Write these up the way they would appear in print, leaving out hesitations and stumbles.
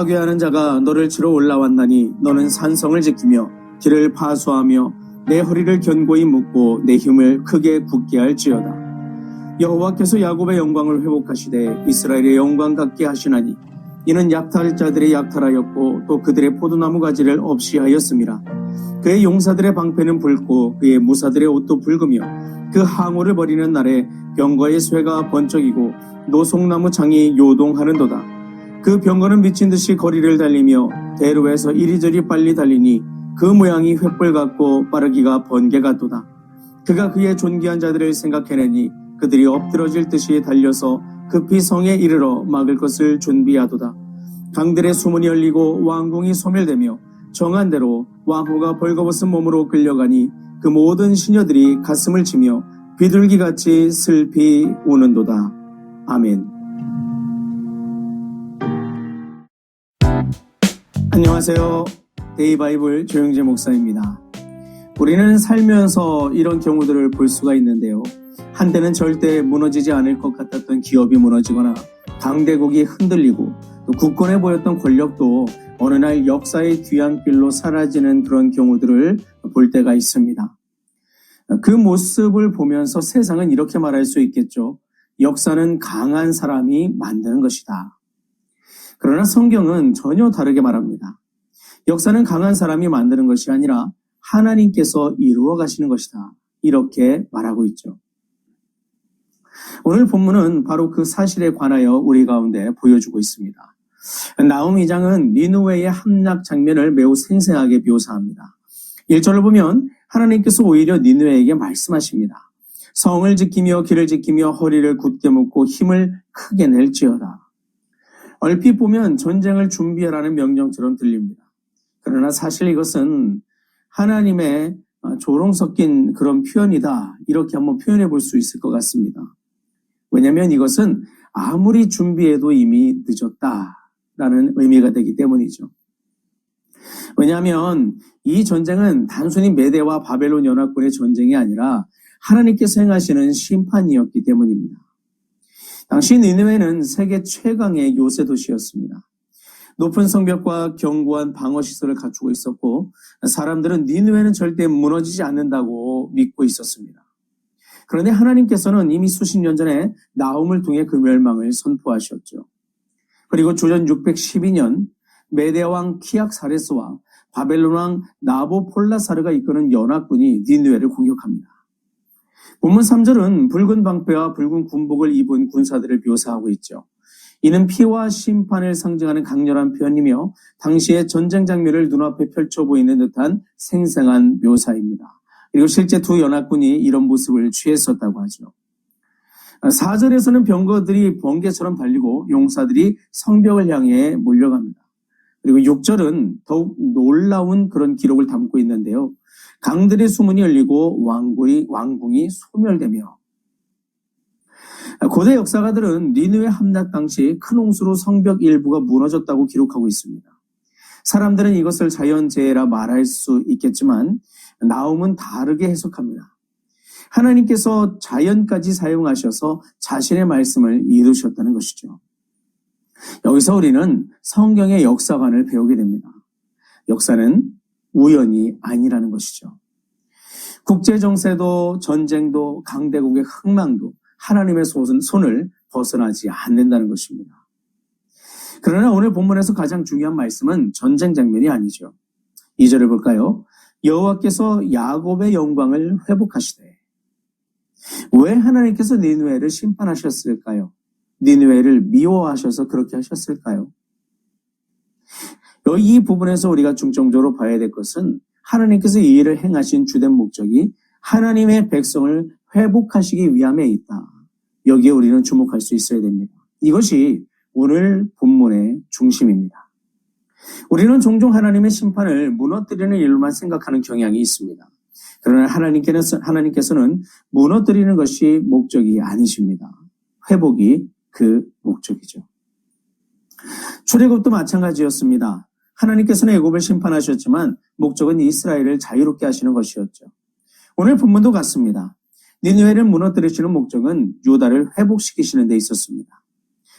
파괴하는 자가 너를 치러 올라왔나니 너는 산성을 지키며 길을 파수하며 내 허리를 견고히 묶고 내 힘을 크게 굳게 할지어다. 여호와께서 야곱의 영광을 회복하시되 이스라엘의 영광 같게 하시나니 이는 약탈 자들의 약탈하였고 또 그들의 포도나무 가지를 없이 하였음이라. 그의 용사들의 방패는 붉고 그의 무사들의 옷도 붉으며 그 항우를 버리는 날에 병거의 쇠가 번쩍이고 노송나무 창이 요동하는도다. 그 병거는 미친 듯이 거리를 달리며 대로에서 이리저리 빨리 달리니 그 모양이 횃불 같고 빠르기가 번개 같도다. 그가 그의 존귀한 자들을 생각해내니 그들이 엎드러질 듯이 달려서 급히 성에 이르러 막을 것을 준비하도다. 강들의 수문이 열리고 왕궁이 소멸되며 정한 대로 왕후가 벌거벗은 몸으로 끌려가니 그 모든 시녀들이 가슴을 치며 비둘기같이 슬피 우는도다. 아멘. 안녕하세요. 데이바이블 조영재 목사입니다. 우리는 살면서 이런 경우들을 볼 수가 있는데요. 한때는 절대 무너지지 않을 것 같았던 기업이 무너지거나 강대국이 흔들리고 또 굳건해 보였던 권력도 어느 날 역사의 뒤안길로 사라지는 그런 경우들을 볼 때가 있습니다. 그 모습을 보면서 세상은 이렇게 말할 수 있겠죠. 역사는 강한 사람이 만드는 것이다. 그러나 성경은 전혀 다르게 말합니다. 역사는 강한 사람이 만드는 것이 아니라 하나님께서 이루어 가시는 것이다. 이렇게 말하고 있죠. 오늘 본문은 바로 그 사실에 관하여 우리 가운데 보여주고 있습니다. 나훔 2장은 니느웨의 함락 장면을 매우 생생하게 묘사합니다. 1절을 보면 하나님께서 오히려 니느웨에게 말씀하십니다. 성을 지키며 길을 지키며 허리를 굳게 묶고 힘을 크게 낼지어다. 얼핏 보면 전쟁을 준비하라는 명령처럼 들립니다. 그러나 사실 이것은 하나님의 조롱 섞인 그런 표현이다. 이렇게 한번 표현해 볼 수 있을 것 같습니다. 왜냐하면 이것은 아무리 준비해도 이미 늦었다라는 의미가 되기 때문이죠. 왜냐하면 이 전쟁은 단순히 메대와 바벨론 연합군의 전쟁이 아니라 하나님께서 행하시는 심판이었기 때문입니다. 당시 니느웨는 세계 최강의 요새 도시였습니다. 높은 성벽과 견고한 방어시설을 갖추고 있었고 사람들은 니느웨는 절대 무너지지 않는다고 믿고 있었습니다. 그런데 하나님께서는 이미 수십 년 전에 나훔을 통해 그 멸망을 선포하셨죠. 그리고 주전 612년 메대 왕 키악사레스와 바벨론 왕 나보폴라사르가 이끄는 연합군이 니느웨를 공격합니다. 본문 3절은 붉은 방패와 붉은 군복을 입은 군사들을 묘사하고 있죠. 이는 피와 심판을 상징하는 강렬한 표현이며 당시의 전쟁 장면을 눈앞에 펼쳐 보이는 듯한 생생한 묘사입니다. 그리고 실제 두 연합군이 이런 모습을 취했었다고 하죠. 4절에서는 병거들이 번개처럼 달리고 용사들이 성벽을 향해 몰려갑니다. 그리고 6절은 더욱 놀라운 그런 기록을 담고 있는데요. 강들의 수문이 열리고 왕궁이 소멸되며 고대 역사가들은 니느웨 함락 당시 큰 홍수로 성벽 일부가 무너졌다고 기록하고 있습니다. 사람들은 이것을 자연재해라 말할 수 있겠지만 나훔은 다르게 해석합니다. 하나님께서 자연까지 사용하셔서 자신의 말씀을 이루셨다는 것이죠. 여기서 우리는 성경의 역사관을 배우게 됩니다. 역사는 우연이 아니라는 것이죠. 국제정세도 전쟁도 강대국의 흥망도 하나님의 손을 벗어나지 않는다는 것입니다. 그러나 오늘 본문에서 가장 중요한 말씀은 전쟁 장면이 아니죠. 2절을 볼까요? 여호와께서 야곱의 영광을 회복하시되. 왜 하나님께서 니느웨를 심판하셨을까요? 니느웨를 미워하셔서 그렇게 하셨을까요? 이 부분에서 우리가 중점적으로 봐야 될 것은 하나님께서 이 일을 행하신 주된 목적이 하나님의 백성을 회복하시기 위함에 있다. 여기에 우리는 주목할 수 있어야 됩니다. 이것이 오늘 본문의 중심입니다. 우리는 종종 하나님의 심판을 무너뜨리는 일로만 생각하는 경향이 있습니다. 그러나 하나님께서는 무너뜨리는 것이 목적이 아니십니다. 회복이 그 목적이죠. 출애굽도 마찬가지였습니다. 하나님께서는 애굽을 심판하셨지만 목적은 이스라엘을 자유롭게 하시는 것이었죠. 오늘 본문도 같습니다. 니느웨를 무너뜨리시는 목적은 유다를 회복시키시는 데 있었습니다.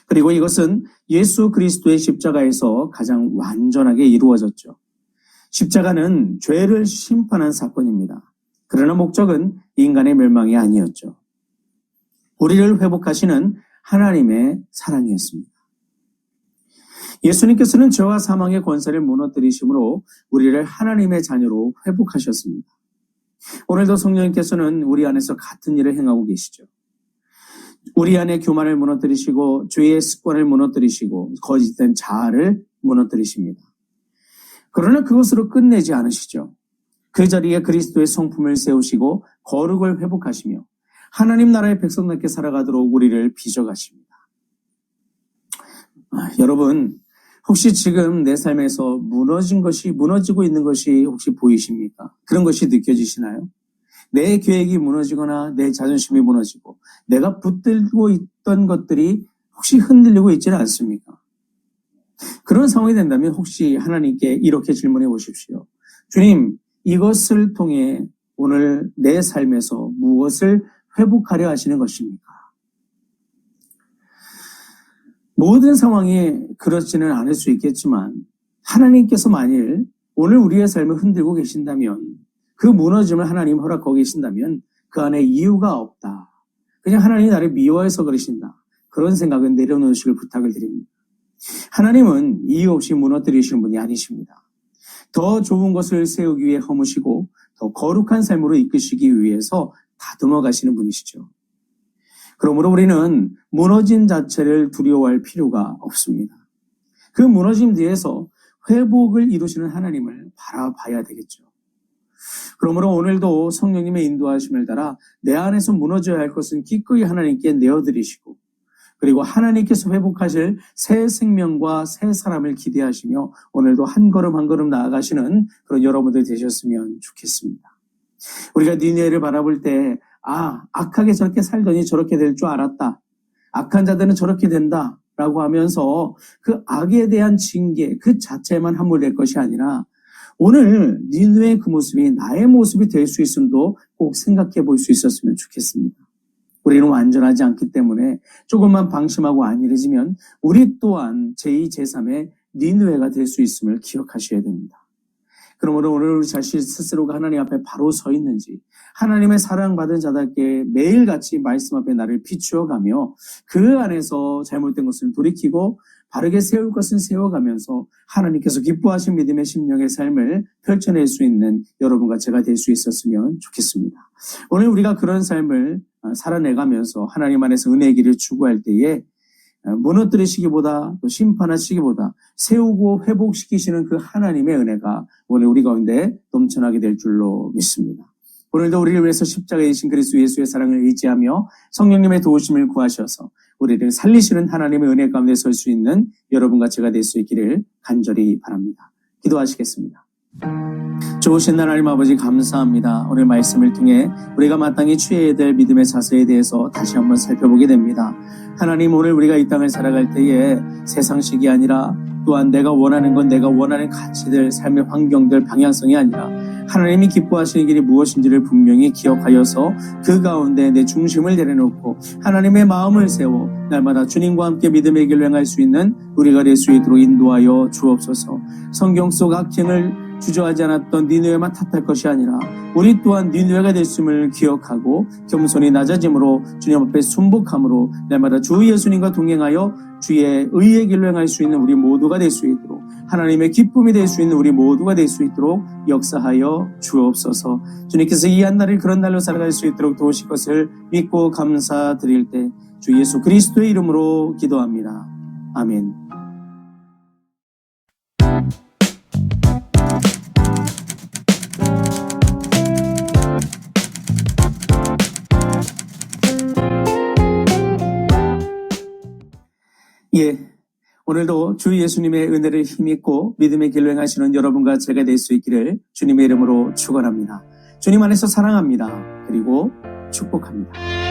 그리고 이것은 예수 그리스도의 십자가에서 가장 완전하게 이루어졌죠. 십자가는 죄를 심판한 사건입니다. 그러나 목적은 인간의 멸망이 아니었죠. 우리를 회복하시는 하나님의 사랑이었습니다. 예수님께서는 죄와 사망의 권세를 무너뜨리심으로 우리를 하나님의 자녀로 회복하셨습니다. 오늘도 성령님께서는 우리 안에서 같은 일을 행하고 계시죠. 우리 안에 교만을 무너뜨리시고 죄의 습관을 무너뜨리시고 거짓된 자아를 무너뜨리십니다. 그러나 그것으로 끝내지 않으시죠. 그 자리에 그리스도의 성품을 세우시고 거룩을 회복하시며 하나님 나라의 백성답게 살아가도록 우리를 빚어가십니다. 여러분, 혹시 지금 내 삶에서 무너지고 있는 것이 혹시 보이십니까? 그런 것이 느껴지시나요? 내 계획이 무너지거나 내 자존심이 무너지고 내가 붙들고 있던 것들이 혹시 흔들리고 있지는 않습니까? 그런 상황이 된다면 혹시 하나님께 이렇게 질문해 보십시오. 주님, 이것을 통해 오늘 내 삶에서 무엇을 회복하려 하시는 것입니까? 모든 상황이 그렇지는 않을 수 있겠지만 하나님께서 만일 오늘 우리의 삶을 흔들고 계신다면 그 무너짐을 하나님 허락하고 계신다면 그 안에 이유가 없다. 그냥 하나님이 나를 미워해서 그러신다. 그런 생각은 내려놓으시길 부탁을 드립니다. 하나님은 이유 없이 무너뜨리시는 분이 아니십니다. 더 좋은 것을 세우기 위해 허무시고 더 거룩한 삶으로 이끄시기 위해서 다듬어 가시는 분이시죠. 그러므로 우리는 무너짐 자체를 두려워할 필요가 없습니다. 그 무너짐 뒤에서 회복을 이루시는 하나님을 바라봐야 되겠죠. 그러므로 오늘도 성령님의 인도하심을 따라 내 안에서 무너져야 할 것은 기꺼이 하나님께 내어드리시고 그리고 하나님께서 회복하실 새 생명과 새 사람을 기대하시며 오늘도 한 걸음 한 걸음 나아가시는 그런 여러분들 되셨으면 좋겠습니다. 우리가 니느웨를 바라볼 때 악하게 저렇게 살더니 저렇게 될 줄 알았다. 악한 자들은 저렇게 된다. 라고 하면서 그 악에 대한 징계 그 자체만 함몰될 것이 아니라 오늘 니느웨의 그 모습이 나의 모습이 될 수 있음도 꼭 생각해 볼 수 있었으면 좋겠습니다. 우리는 완전하지 않기 때문에 조금만 방심하고 안일해지면 우리 또한 제2, 제3의 니느웨가 될 수 있음을 기억하셔야 됩니다. 그러므로 오늘 우리 자신 스스로가 하나님 앞에 바로 서 있는지 하나님의 사랑받은 자답게 매일같이 말씀 앞에 나를 비추어가며 그 안에서 잘못된 것을 돌이키고 바르게 세울 것은 세워가면서 하나님께서 기뻐하신 믿음의 심령의 삶을 펼쳐낼 수 있는 여러분과 제가 될 수 있었으면 좋겠습니다. 오늘 우리가 그런 삶을 살아내가면서 하나님 안에서 은혜의 길을 추구할 때에 무너뜨리시기보다 또 심판하시기보다 세우고 회복시키시는 그 하나님의 은혜가 오늘 우리 가운데 넘쳐나게 될 줄로 믿습니다. 오늘도 우리를 위해서 십자가에 지신 그리스도 예수의 사랑을 의지하며 성령님의 도우심을 구하셔서 우리를 살리시는 하나님의 은혜 가운데 설 수 있는 여러분과 제가 될 수 있기를 간절히 바랍니다. 기도하시겠습니다. 좋으신 하나님 아버지 감사합니다. 오늘 말씀을 통해 우리가 마땅히 취해야 될 믿음의 자세에 대해서 다시 한번 살펴보게 됩니다. 하나님, 오늘 우리가 이 땅을 살아갈 때에 세상식이 아니라 또한 내가 원하는 건 내가 원하는 가치들, 삶의 환경들, 방향성이 아니라 하나님이 기뻐하시는 길이 무엇인지를 분명히 기억하여서 그 가운데 내 중심을 내려놓고 하나님의 마음을 세워 날마다 주님과 함께 믿음의 길을 행할 수 있는 우리가 될 수 있도록 인도하여 주옵소서. 성경 속 악행을 주저하지 않았던 니느웨만 탓할 것이 아니라 우리 또한 니느웨가 됐음을 기억하고 겸손히 낮아짐으로 주님 앞에 순복함으로 날마다 주 예수님과 동행하여 주의 의의 길로 행할 수 있는 우리 모두가 될 수 있도록 하나님의 기쁨이 될 수 있는 우리 모두가 될 수 있도록 역사하여 주옵소서. 주님께서 이 한 날을 그런 날로 살아갈 수 있도록 도우실 것을 믿고 감사드릴 때 주 예수 그리스도의 이름으로 기도합니다. 아멘. 오늘도 주 예수님의 은혜를 힘입고 믿음의 길로 행하시는 여러분과 제가 될 수 있기를 주님의 이름으로 축원합니다. 주님 안에서 사랑합니다. 그리고 축복합니다.